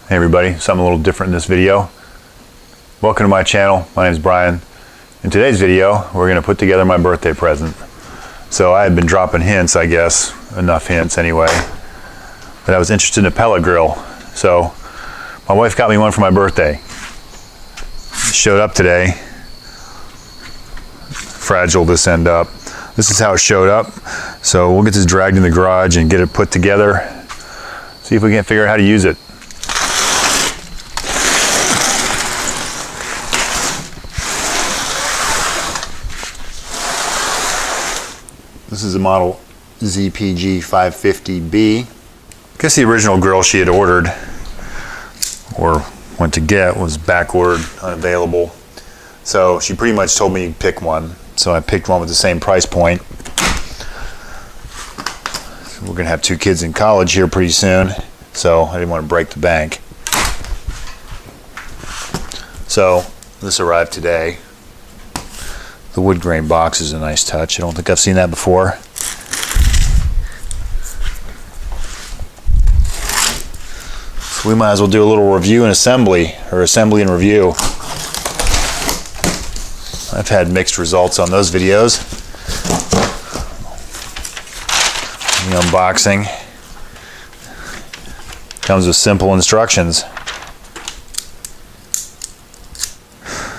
Hey everybody, something a little different in this video. Welcome to my channel. My name is Brian. In today's video, we're going to put together my birthday present. So I had been dropping hints, I guess, enough hints anyway, that I was interested in a pellet grill. So my wife got me one for my birthday. It showed up today. Fragile this end up. This is how it showed up. So we'll get this dragged in the garage and get it put together. See if we can figure out how to use it. This is a model ZPG-550B. I guess the original grill she had ordered or went to get was backordered, unavailable. So she pretty much told me to pick one. So I picked one with the same price point. So we're gonna have 2 kids in college here pretty soon. So I didn't want to break the bank. So this arrived today. The wood grain box is a nice touch. I don't think I've seen that before. So we might as well do a little review and assembly, or assembly and review. I've had mixed results on those videos. The unboxing comes with simple instructions.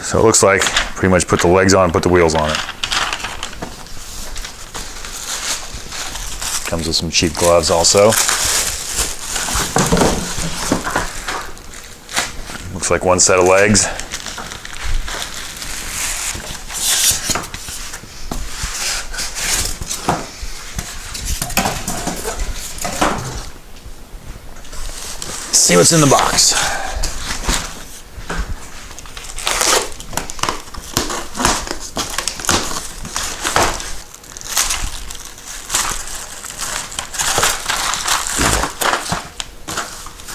So it looks like pretty much put the legs on and put the wheels on it. Comes with some cheap gloves also. Looks like one set of legs. Let's see what's in the box.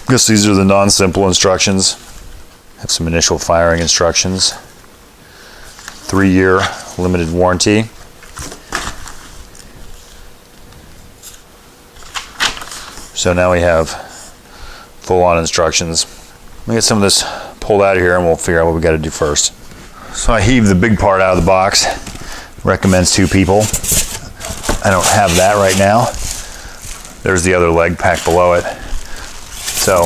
I guess these are the non-simple instructions. Have some initial firing instructions. 3-year limited warranty. So now we have full-on instructions. Let me get some of this pulled out of here and we'll figure out what we got to do first. So I heaved the big part out of the box. Recommends 2 people. I don't have that right now. There's the other leg packed below it. So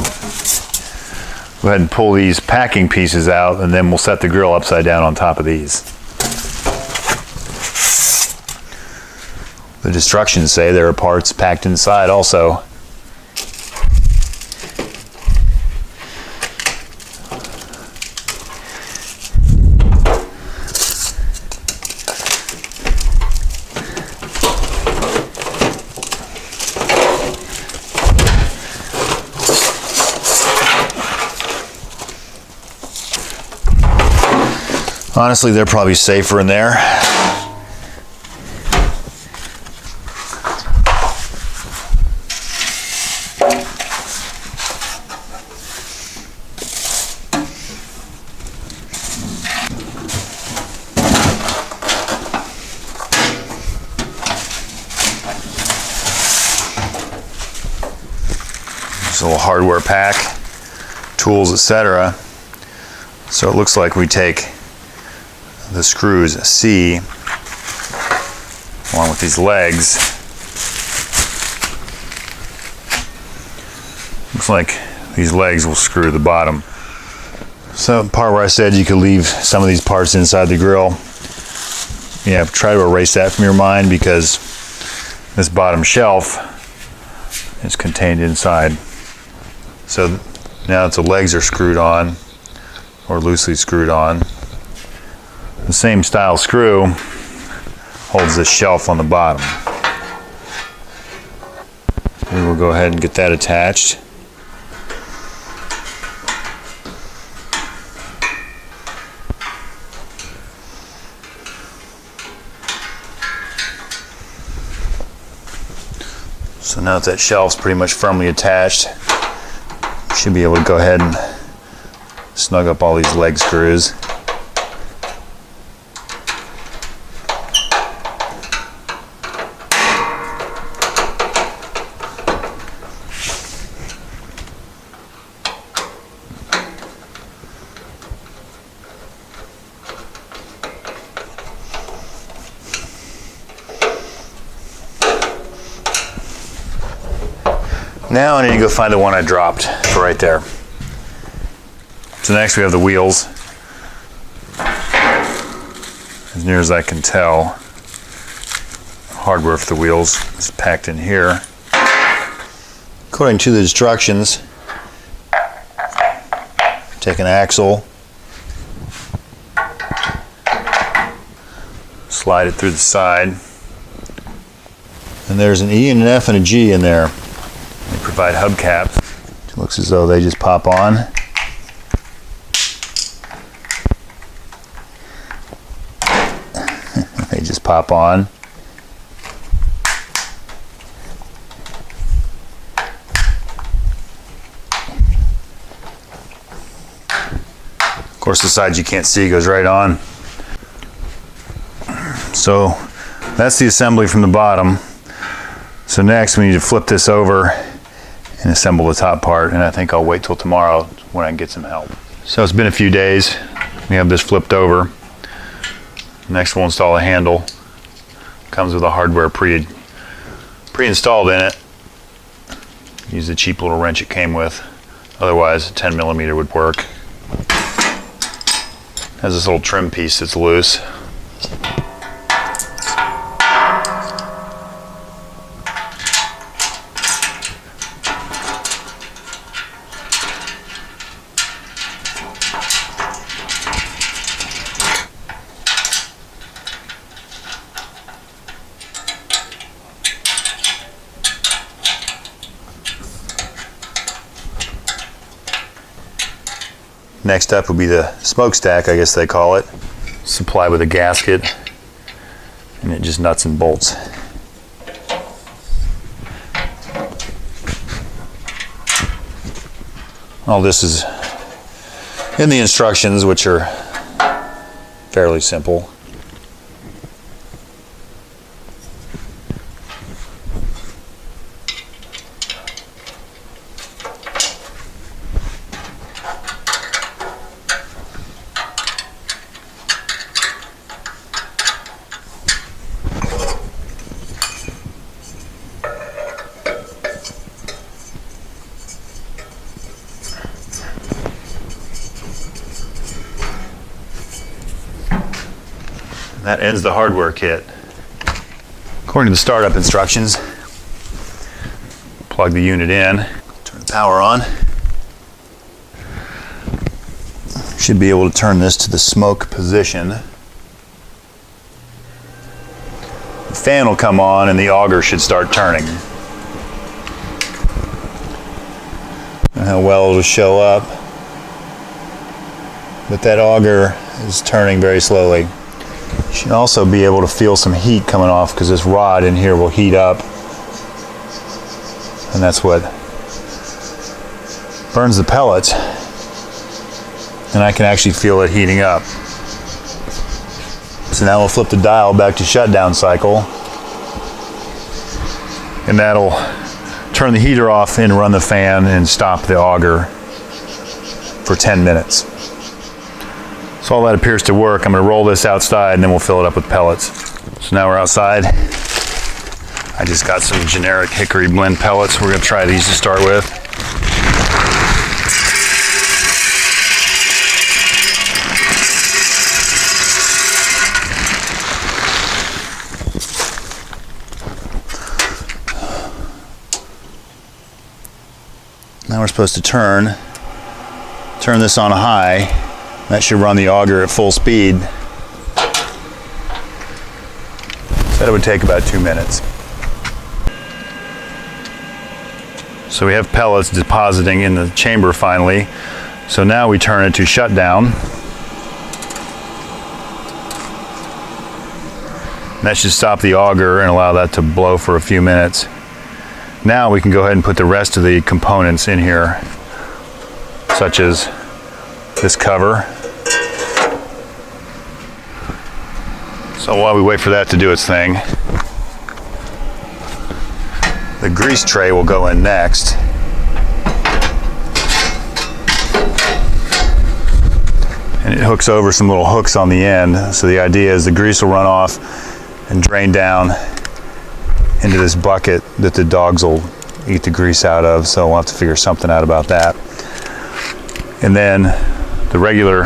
go ahead and pull these packing pieces out and then we'll set the grill upside down on top of these. The instructions say there are parts packed inside also. Honestly, they're probably safer in there. There's a little hardware pack, tools, etc. So it looks like we take the screws C along with these legs. Looks like these legs will screw to the bottom. So the part where I said you could leave some of these parts inside the grill, yeah, try to erase that from your mind because this bottom shelf is contained inside. So now that the legs are screwed on or loosely screwed on, the same style screw holds this shelf on the bottom. We will go ahead and get that attached. So now that shelf's pretty much firmly attached, you should be able to go ahead and snug up all these leg screws. Now I need to go find the one I dropped for right there. So next we have the wheels. As near as I can tell, hardware for the wheels is packed in here. According to the instructions, take an axle, slide it through the side, and there's an E and an F and a G in there. They provide hubcaps. It looks as though they just pop on. They just pop on. Of course, the side you can't see goes right on. So that's the assembly from the bottom. So next we need to flip this over and assemble the top part, and I think I'll wait till tomorrow when I can get some help. So it's been a few days. We have this flipped over. Next we'll install a handle. Comes with a hardware pre-installed in it. Use the cheap little wrench it came with. Otherwise, a 10mm would work. Has this little trim piece that's loose. Next up would be the smokestack, I guess they call it. Supplied with a gasket, and it just nuts and bolts. All this is in the instructions, which are fairly simple. That ends the hardware kit. According to the startup instructions, plug the unit in, turn the power on. Should be able to turn this to the smoke position. The fan will come on and the auger should start turning. I don't know how well it'll show up, but that auger is turning very slowly. You should also be able to feel some heat coming off because this rod in here will heat up, and that's what burns the pellets, and I can actually feel it heating up. So now we'll flip the dial back to shutdown cycle, and that'll turn the heater off and run the fan and stop the auger for 10 minutes. So all that appears to work. I'm going to roll this outside and then we'll fill it up with pellets. So now we're outside. I just got some generic hickory blend pellets. We're going to try these to start with. Now we're supposed to turn this on high. That should run the auger at full speed. Said it would take about 2 minutes. So we have pellets depositing in the chamber finally. So now we turn it to shutdown. That should stop the auger and allow that to blow for a few minutes. Now we can go ahead and put the rest of the components in here, such as this cover. So while we wait for that to do its thing, the grease tray will go in next. And it hooks over some little hooks on the end. So the idea is the grease will run off and drain down into this bucket that the dogs will eat the grease out of, so we'll have to figure something out about that. And then the regular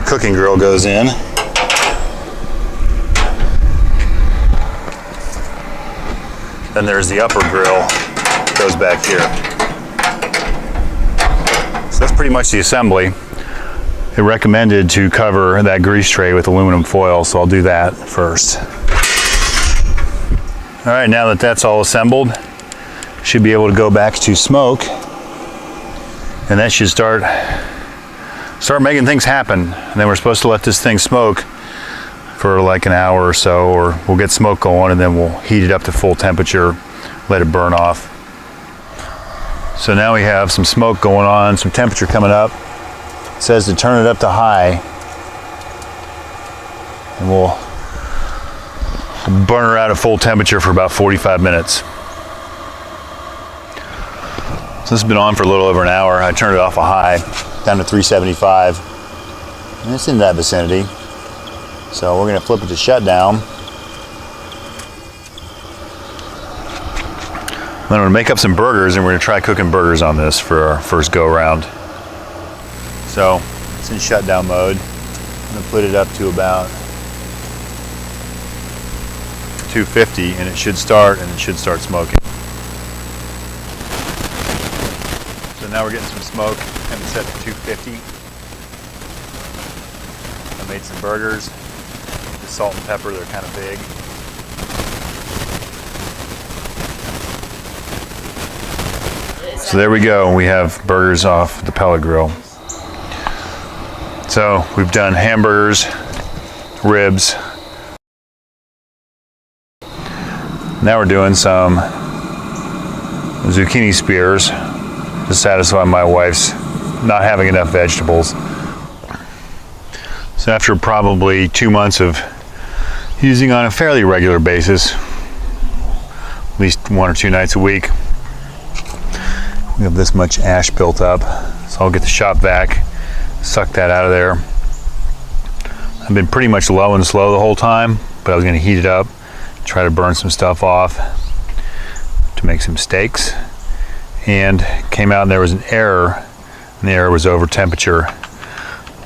cooking grill goes in. Then there's the upper grill, goes back here. So that's pretty much the assembly. They recommended to cover that grease tray with aluminum foil, so I'll do that first. All right, now that that's all assembled, should be able to go back to smoke, and that should start making things happen. And then we're supposed to let this thing smoke for like an hour or so, or we'll get smoke going and then we'll heat it up to full temperature, let it burn off. So now we have some smoke going on, some temperature coming up. It says to turn it up to high, and we'll burn her out at full temperature for about 45 minutes. So this has been on for a little over an hour. I turned it off a high, down to 375, and it's in that vicinity. So we're gonna flip it to shutdown. Then I'm gonna make up some burgers, and we're gonna try cooking burgers on this for our first go around. So it's in shutdown mode. I'm gonna put it up to about 250, and it should start smoking. So now we're getting some smoke, and it's set to 250. I made some burgers. The salt and pepper, they're kind of big. So there we go. We have burgers off the pellet grill. So we've done hamburgers, ribs. Now we're doing some zucchini spears to satisfy my wife's not having enough vegetables. So after probably 2 months of using on a fairly regular basis, at least 1 or 2 nights a week, we have this much ash built up. So I'll get the shop vac, suck that out of there. I've been pretty much low and slow the whole time, but I was gonna heat it up, try to burn some stuff off to make some steaks, and came out and there was an error, and the error was over temperature.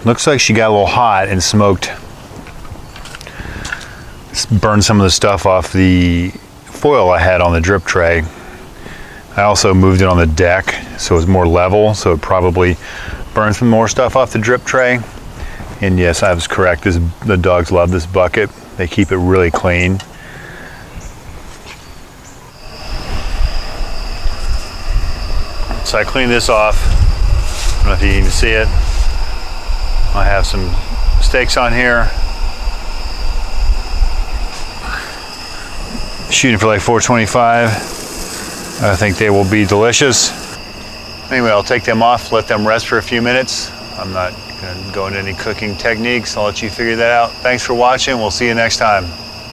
Looks like she got a little hot and smoked, burned some of the stuff off the foil I had on the drip tray. I also moved it on the deck so it was more level, so it probably burned some more stuff off the drip tray. And yes, I was correct. The dogs love this bucket. They keep it really clean. So I cleaned this off. I don't know if you can see it. I have some steaks on here. Shooting for like 425. I think they will be delicious. Anyway, I'll take them off, let them rest for a few minutes. I'm not going to go into any cooking techniques. I'll let you figure that out. Thanks for watching. We'll see you next time.